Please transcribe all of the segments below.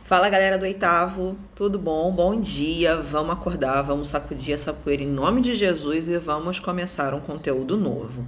Fala galera do oitavo, tudo bom? Bom dia, vamos acordar, vamos sacudir essa poeira em nome de Jesus e vamos começar um conteúdo novo.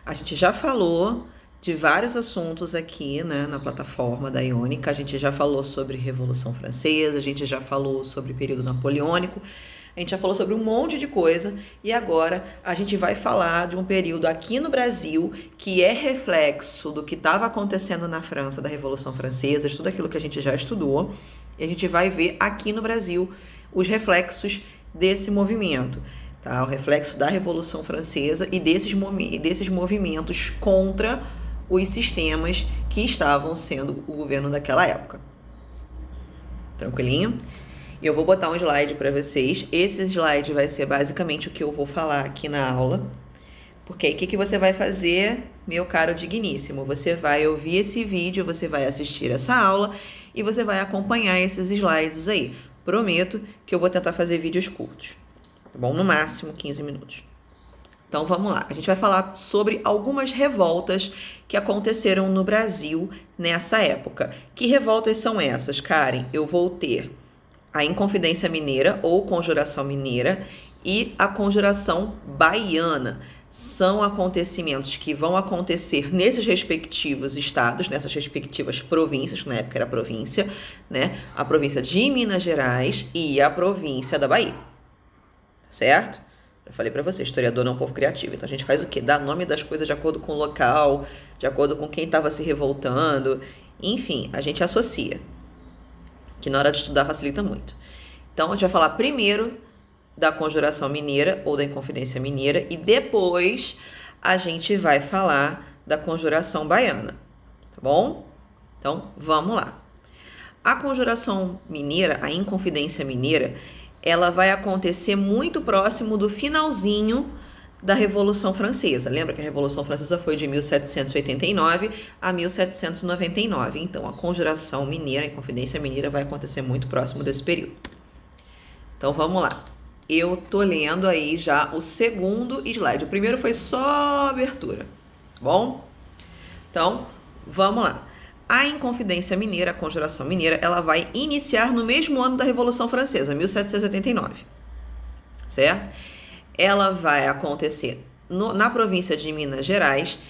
A gente já falou de vários assuntos aqui, né, na plataforma da Iônica. A gente já falou sobre Revolução Francesa, a gente já falou sobre período napoleônico, a gente já falou sobre um monte de coisa e agora a gente vai falar de um período aqui no Brasil que é reflexo do que estava acontecendo na França, da Revolução Francesa, de tudo aquilo que a gente já estudou, e a gente vai ver aqui no Brasil os reflexos desse movimento. Tá? O reflexo da Revolução Francesa e desses movimentos contra os sistemas que estavam sendo o governo daquela época. Tranquilinho? Eu vou botar um slide para vocês. Esse slide vai ser basicamente o que eu vou falar aqui na aula. Porque aí o que você vai fazer, meu caro digníssimo? Você vai ouvir esse vídeo, você vai assistir essa aula e você vai acompanhar esses slides aí. Prometo que eu vou tentar fazer vídeos curtos, tá bom? No máximo 15 minutos. Então vamos lá, a gente vai falar sobre algumas revoltas que aconteceram no Brasil nessa época. Que revoltas são essas, Karen? Eu vou ter a Inconfidência Mineira ou Conjuração Mineira e a Conjuração Baiana. São acontecimentos que vão acontecer nesses respectivos estados, nessas respectivas províncias, que na época era província, né? A província de Minas Gerais e a província da Bahia. Certo? Eu falei para você, historiador não é um povo criativo. Então a gente faz o quê? Dá nome das coisas de acordo com o local, de acordo com quem estava se revoltando. Enfim, a gente associa, que na hora de estudar facilita muito. Então, a gente vai falar primeiro da Conjuração Mineira ou da Inconfidência Mineira e depois a gente vai falar da Conjuração Baiana, tá bom? Então, vamos lá. A Conjuração Mineira, a Inconfidência Mineira, ela vai acontecer muito próximo do finalzinho da Revolução Francesa. Lembra que a Revolução Francesa foi de 1789 a 1799. Então, a Conjuração Mineira, a Inconfidência Mineira, vai acontecer muito próximo desse período. Então, vamos lá. Eu tô lendo aí já o segundo slide. O primeiro foi só abertura, tá bom? Então, vamos lá. A Inconfidência Mineira, a Conjuração Mineira, ela vai iniciar no mesmo ano da Revolução Francesa, 1789, certo? Ela vai acontecer na província de Minas Gerais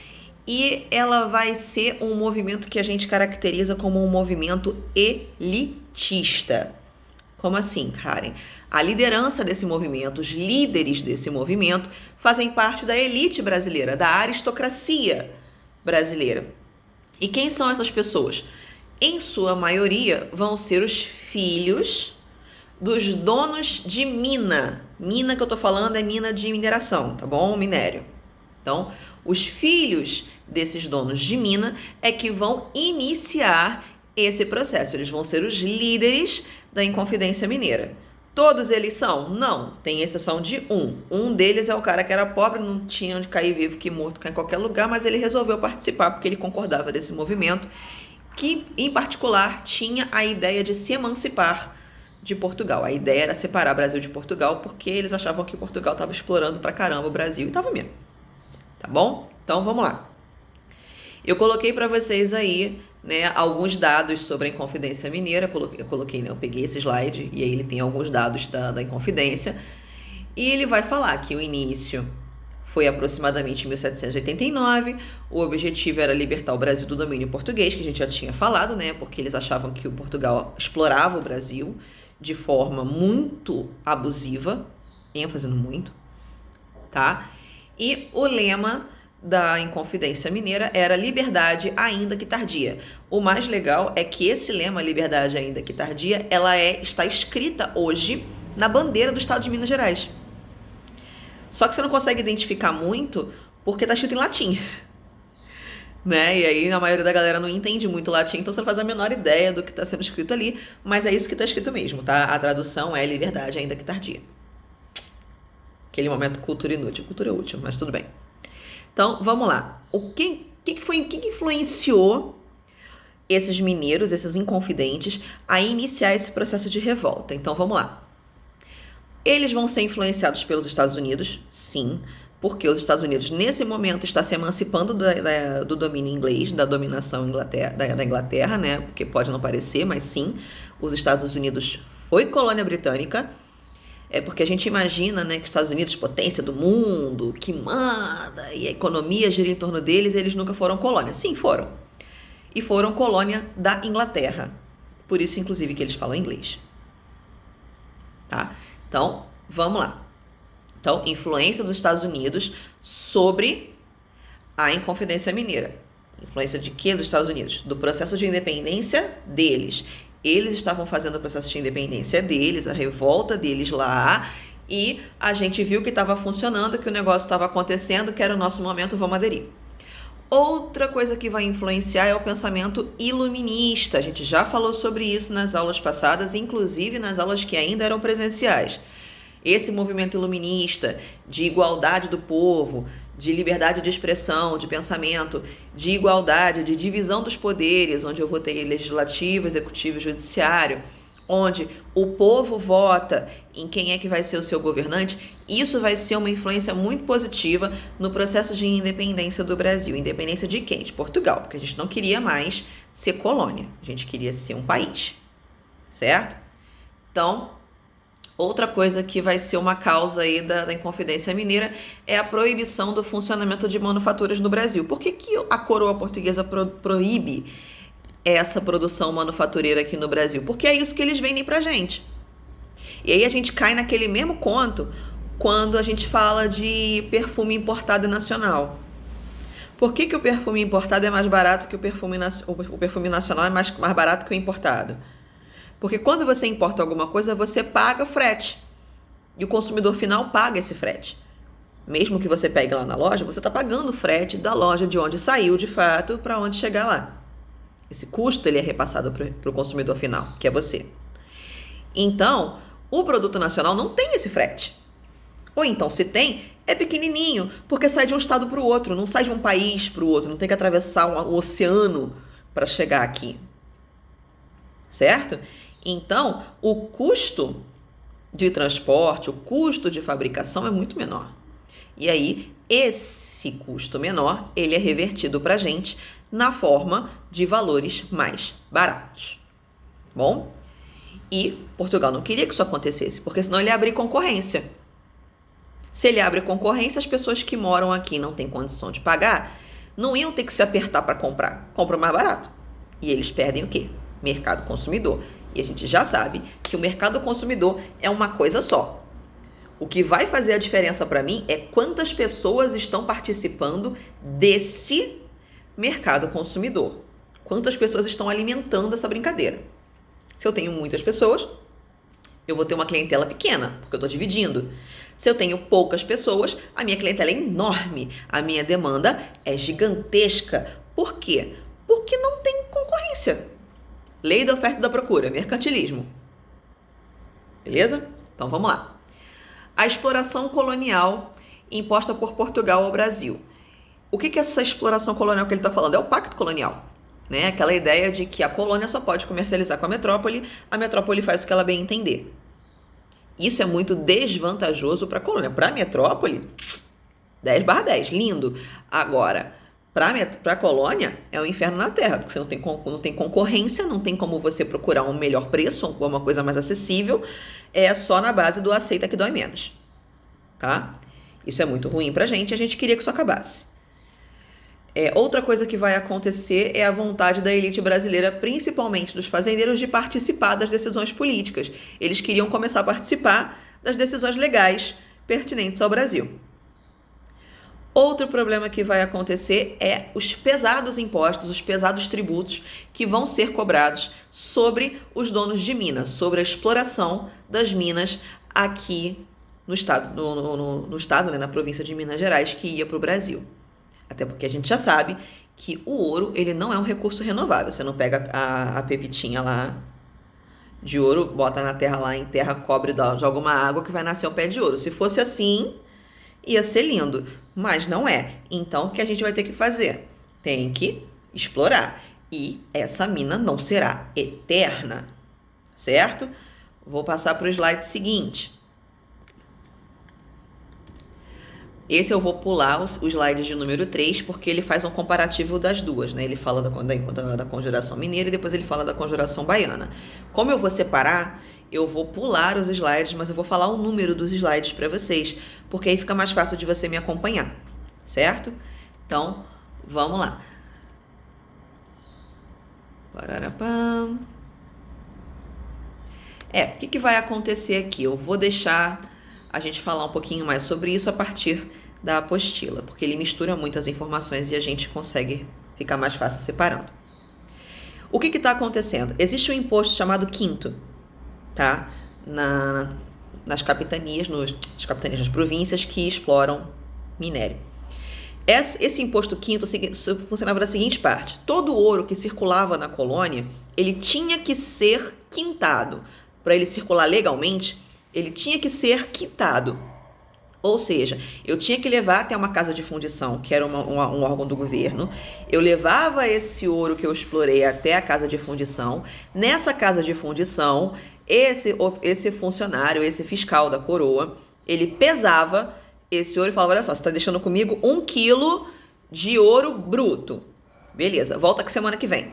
e ela vai ser um movimento que a gente caracteriza como um movimento elitista. Como assim, Karen? A liderança desse movimento, os líderes desse movimento, fazem parte da elite brasileira, da aristocracia brasileira. E quem são essas pessoas? Em sua maioria, vão ser os filhos dos donos de mina. Mina que eu tô falando é mina de mineração, tá bom? Minério. Então, os filhos desses donos de mina é que vão iniciar esse processo. Eles vão ser os líderes da Inconfidência Mineira. Todos eles são? Não. Tem exceção de um. Um deles é o cara que era pobre, não tinha onde cair vivo, que morto, cair em qualquer lugar, mas ele resolveu participar porque ele concordava desse movimento, que, em particular, tinha a ideia de se emancipar de Portugal. A ideia era separar o Brasil de Portugal porque eles achavam que Portugal estava explorando pra caramba o Brasil e estava mesmo. Tá bom? Então vamos lá. Eu coloquei para vocês aí, né, alguns dados sobre a Inconfidência Mineira. Eu peguei esse slide e aí ele tem alguns dados da Inconfidência. E ele vai falar que o início foi aproximadamente em 1789. O objetivo era libertar o Brasil do domínio português, que a gente já tinha falado, né? Porque eles achavam que o Portugal explorava o Brasil de forma muito abusiva, ênfase no muito, tá? E o lema da Inconfidência Mineira era liberdade ainda que tardia. O mais legal é que esse lema, liberdade ainda que tardia, ela está escrita hoje na bandeira do estado de Minas Gerais. Só que você não consegue identificar muito porque está escrito em latim, né? E aí a maioria da galera não entende muito latim, então você não faz a menor ideia do que está sendo escrito ali, mas é isso que está escrito mesmo, tá? A tradução é liberdade ainda que tardia. Aquele momento cultura inútil. Cultura é útil, mas tudo bem. Então, vamos lá. O que influenciou esses mineiros, esses inconfidentes, a iniciar esse processo de revolta? Então, vamos lá. Eles vão ser influenciados pelos Estados Unidos, sim, porque os Estados Unidos, nesse momento, está se emancipando do domínio inglês, da dominação da Inglaterra, né? Porque pode não parecer, mas sim, os Estados Unidos foi colônia britânica. É porque a gente imagina, né, que os Estados Unidos, potência do mundo, que manda, e a economia gira em torno deles, eles nunca foram colônia. Sim, foram. E foram colônia da Inglaterra. Por isso, inclusive, que eles falam inglês. Tá? Então, vamos lá. Então, influência dos Estados Unidos sobre a Inconfidência Mineira. Influência de quê dos Estados Unidos? Do processo de independência deles. Eles estavam fazendo o processo de independência deles, a revolta deles lá, e a gente viu que estava funcionando, que o negócio estava acontecendo, que era o nosso momento, vamos aderir. Outra coisa que vai influenciar é o pensamento iluminista. A gente já falou sobre isso nas aulas passadas, inclusive nas aulas que ainda eram presenciais. Esse movimento iluminista de igualdade do povo, de liberdade de expressão, de pensamento, de igualdade, de divisão dos poderes, onde eu vou ter legislativo, executivo e judiciário, onde o povo vota em quem é que vai ser o seu governante, isso vai ser uma influência muito positiva no processo de independência do Brasil. Independência de quem? De Portugal, porque a gente não queria mais ser colônia, a gente queria ser um país, certo? Então, outra coisa que vai ser uma causa aí da Inconfidência Mineira é a proibição do funcionamento de manufaturas no Brasil. Por que a coroa portuguesa proíbe essa produção manufatureira aqui no Brasil? Porque é isso que eles vendem pra gente. E aí a gente cai naquele mesmo conto quando a gente fala de perfume importado nacional. Por que o perfume importado é mais barato que o perfume nacional é mais barato que o importado? Porque quando você importa alguma coisa, você paga o frete. E o consumidor final paga esse frete. Mesmo que você pegue lá na loja, você está pagando o frete da loja de onde saiu de fato para onde chegar lá. Esse custo ele é repassado para o consumidor final, que é você. Então, o produto nacional não tem esse frete. Ou então, se tem, é pequenininho, porque sai de um estado para o outro, não sai de um país para o outro, não tem que atravessar o oceano para chegar aqui. Certo? Então, o custo de transporte, o custo de fabricação é muito menor. E aí, esse custo menor, ele é revertido para a gente na forma de valores mais baratos. Bom? E Portugal não queria que isso acontecesse, porque senão ele ia abrir concorrência. Se ele abre concorrência, as pessoas que moram aqui e não têm condição de pagar, não iam ter que se apertar para comprar. Compram mais barato. E eles perdem o quê? Mercado consumidor. E a gente já sabe que o mercado consumidor é uma coisa só. O que vai fazer a diferença para mim é quantas pessoas estão participando desse mercado consumidor. Quantas pessoas estão alimentando essa brincadeira. Se eu tenho muitas pessoas, eu vou ter uma clientela pequena, porque eu estou dividindo. Se eu tenho poucas pessoas, a minha clientela é enorme. A minha demanda é gigantesca. Por quê? Porque não tem concorrência. Lei da oferta e da procura, mercantilismo. Beleza? Então vamos lá. A exploração colonial imposta por Portugal ao Brasil. O que é essa exploração colonial que ele está falando? É o pacto colonial. Né? Aquela ideia de que a colônia só pode comercializar com a metrópole faz o que ela bem entender. Isso é muito desvantajoso para a colônia. Para a metrópole, 10/10, lindo. Agora, para a colônia, é um inferno na terra, porque você não tem concorrência, não tem como você procurar um melhor preço, uma coisa mais acessível, é só na base do aceita que dói menos. Tá? Isso é muito ruim para a gente queria que isso acabasse. Outra coisa que vai acontecer é a vontade da elite brasileira, principalmente dos fazendeiros, de participar das decisões políticas. Eles queriam começar a participar das decisões legais pertinentes ao Brasil. Outro problema que vai acontecer é os pesados impostos, os pesados tributos que vão ser cobrados sobre os donos de minas, sobre a exploração das minas aqui no estado, no estado, né, na província de Minas Gerais, que ia para o Brasil. Até porque a gente já sabe que o ouro, ele não é um recurso renovável. Você não pega a pepitinha lá de ouro, bota na terra lá, enterra, cobre de alguma água que vai nascer um pé de ouro. Se fosse assim, ia ser lindo. Mas não é. Então, o que a gente vai ter que fazer? Tem que explorar. E essa mina não será eterna. Certo? Vou passar para o slide seguinte. Esse eu vou pular o slide de número 3, porque ele faz um comparativo das duas, né? Ele fala da conjuração mineira e depois ele fala da conjuração baiana. Como eu vou separar, eu vou pular os slides, mas eu vou falar o número dos slides para vocês, porque aí fica mais fácil de você me acompanhar, certo? Então, vamos lá. Pararapam. O que vai acontecer aqui? Eu vou deixar a gente falar um pouquinho mais sobre isso a partir da apostila, porque ele mistura muitas informações e a gente consegue ficar mais fácil separando. O que está acontecendo? Existe um imposto chamado quinto, tá? Nas capitanias, nas províncias que exploram minério. Esse imposto quinto funcionava da seguinte parte: todo o ouro que circulava na colônia, ele tinha que ser quintado. Para ele circular legalmente, ele tinha que ser quitado. Ou seja, eu tinha que levar até uma casa de fundição, que era um órgão do governo. Eu levava esse ouro que eu explorei até a casa de fundição. Nessa casa de fundição, esse funcionário, esse fiscal da coroa, ele pesava esse ouro e falava: olha só, você está deixando comigo 1 quilo de ouro bruto. Beleza, volta que semana que vem.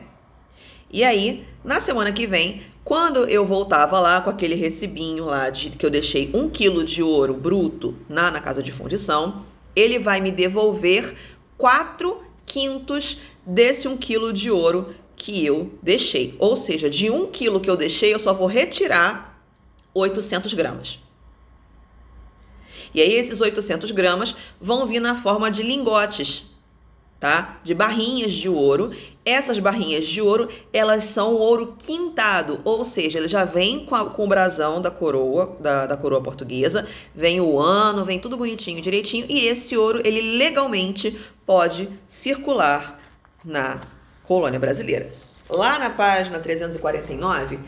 E aí, na semana que vem, quando eu voltava lá com aquele recibinho lá que eu deixei 1 quilo de ouro bruto na casa de fundição, ele vai me devolver 4/5 desse 1 quilo de ouro que eu deixei. Ou seja, de 1 quilo que eu deixei, eu só vou retirar 800 gramas. E aí, esses 800 gramas vão vir na forma de lingotes, tá? De barrinhas de ouro. Essas barrinhas de ouro, elas são ouro quintado, ou seja, ele já vem com o brasão da coroa, da coroa portuguesa, vem o ano, vem tudo bonitinho, direitinho, e esse ouro, ele legalmente pode circular na colônia brasileira. Lá na página 349,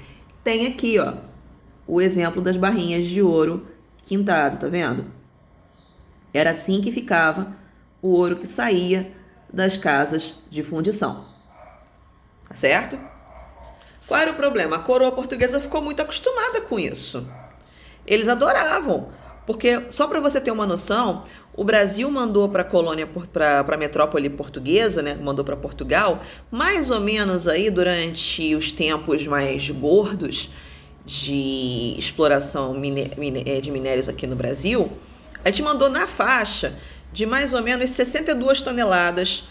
tem aqui, ó, o exemplo das barrinhas de ouro quintado, tá vendo? Era assim que ficava o ouro que saía das casas de fundição. Tá certo? Qual era o problema? A coroa portuguesa ficou muito acostumada com isso. Eles adoravam, porque, só para você ter uma noção, o Brasil mandou para a colônia, para a metrópole portuguesa, né? Mandou para Portugal, mais ou menos aí durante os tempos mais gordos de exploração de minérios aqui no Brasil, a gente mandou na faixa de mais ou menos 62 toneladas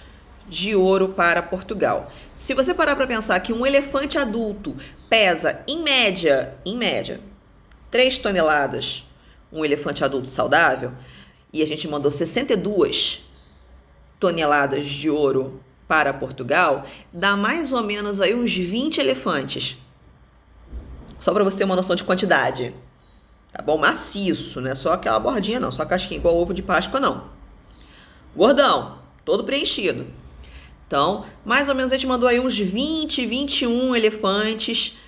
de ouro para Portugal. Se você parar para pensar que um elefante adulto pesa, em média, 3 toneladas, um elefante adulto saudável, e a gente mandou 62 toneladas de ouro para Portugal, dá mais ou menos aí uns 20 elefantes. Só para você ter uma noção de quantidade. Tá bom? Maciço, não é só aquela bordinha não, só a casquinha igual ovo de Páscoa não. Gordão, todo preenchido. Então, mais ou menos a gente mandou aí uns 20, 21 elefantes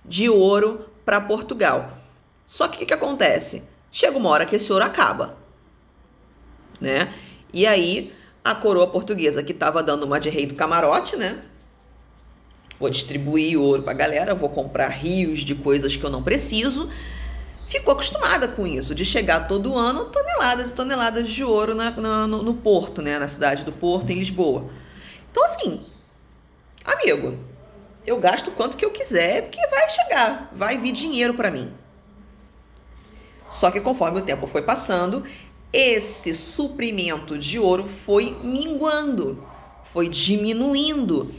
de ouro para Portugal. Só que o que acontece? Chega uma hora que esse ouro acaba, né? E aí, a coroa portuguesa, que estava dando uma de rei do camarote, né? Vou distribuir ouro para a galera, vou comprar rios de coisas que eu não preciso. Ficou acostumada com isso, de chegar todo ano toneladas e toneladas de ouro no Porto, né? Na cidade do Porto, em Lisboa. Então, assim, amigo, eu gasto quanto que eu quiser, porque vai chegar, vai vir dinheiro para mim. Só que conforme o tempo foi passando, esse suprimento de ouro foi minguando, foi diminuindo.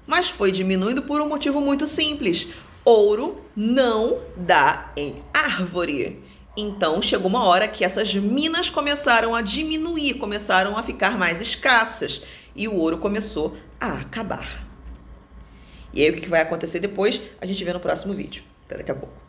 Mas foi diminuindo por um motivo muito simples. Ouro não dá em árvore. Então, chegou uma hora que essas minas começaram a diminuir, começaram a ficar mais escassas. E o ouro começou a acabar. E aí, o que vai acontecer depois, a gente vê no próximo vídeo. Até daqui a pouco.